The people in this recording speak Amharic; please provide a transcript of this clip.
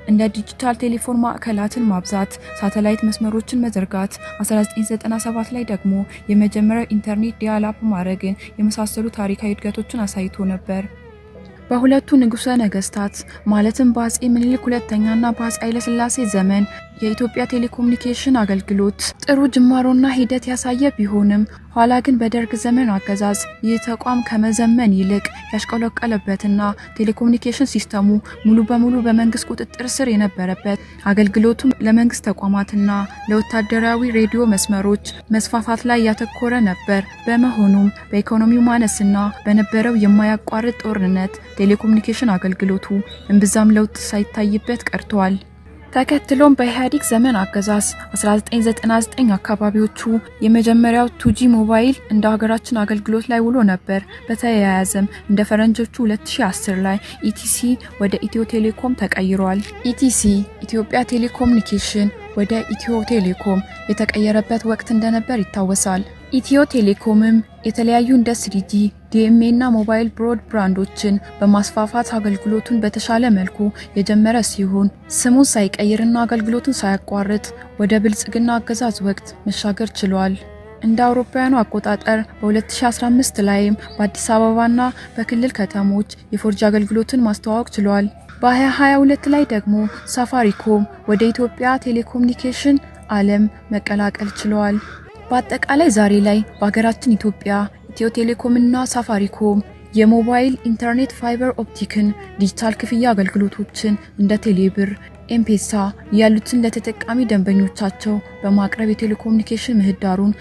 እንደ ዲጂታል ቴሌፎን ማዕከላትን ማብዛት፣ ሳተላይት መስመሮችን መዘርጋት፣ 1997 ላይ ደግሞ የመጀመሪያው ኢንተርኔት ዲያል-አፕ ማድረግን የመሳሰሉ ታሪካዊ እድገቶችን አሳይቶ ነበር። በሁለቱ ንጉሠ ነገስታት ማለትም በአጼ ምኒልክ ሁለተኛና በአጼ ኃይለ ሥላሴ ዘመን የኢትዮጵያ ቴሌኮሙኒኬሽን አገልግሎት ጥሩ ጅማሮና ሂደት ያሳየ ቢሆንም ኋላ ግን በደርግ ዘመን አገዛዝ ይህ ተቋም ከመዘመን ይልቅ ያሽቆለቆለበትና ቴሌኮሙኒኬሽን ሲስተሙ ሙሉ በሙሉ በመንግስት ቁጥጥር ስር የነበረበት አገልግሎቱም ለመንግስት ተቋማትና ለወታደራዊ ሬዲዮ መስመሮች መስፋፋት ላይ ያተኮረ ነበር። በመሆኑም በኢኮኖሚው ማነስና በነበረው የማያቋርጥ ጦርነት ቴሌኮሙኒኬሽን አገልግሎቱ እምብዛም ለውጥ ሳይታይበት ቀርቷል። ተከትሎም በኢህአዴግ ዘመን አገዛዝ 1999 አካባቢዎቹ የመጀመሪያው 2G ሞባይል እንደ ሀገራችን አገልግሎት ላይ ውሎ ነበር። በተያያዘም እንደ ፈረንጆቹ 2010 ላይ ኢቲሲ ወደ ኢትዮ ቴሌኮም ተቀይሯል። ኢቲሲ ኢትዮጵያ ቴሌኮሙኒኬሽን ወደ ኢትዮ ቴሌኮም የተቀየረበት ወቅት እንደነበር ይታወሳል። ኢትዮ ቴሌኮምም የተለያዩ እንደ 3G፣ DMA እና ሞባይል ብሮድባንዶችን በማስፋፋት አገልግሎቱን በተሻለ መልኩ የጀመረ ሲሆን ስሙን ሳይቀይርና አገልግሎቱን ሳያቋርጥ ወደ ብልጽግና አገዛዝ ወቅት መሻገር ችሏል። እንደ አውሮፓውያኑ አቆጣጠር በ2015 ላይም በአዲስ አበባና በክልል ከተሞች የ4G አገልግሎትን ማስተዋወቅ ችሏል። በ2022 ላይ ደግሞ ሳፋሪኮም ወደ ኢትዮጵያ ቴሌኮሙኒኬሽን ዓለም መቀላቀል ችሏል። በአጠቃላይ ዛሬ ላይ በሀገራችን ኢትዮጵያ ኢትዮ ቴሌኮም እና ሳፋሪኮም የሞባይል ኢንተርኔት ፋይበር ኦፕቲክን ዲጂታል ክፍያ አገልግሎቶችን እንደ ቴሌብር፣ ኤምፔሳ ያሉትን ለተጠቃሚ ደንበኞቻቸው በማቅረብ የቴሌኮሙኒኬሽን ምህዳሩን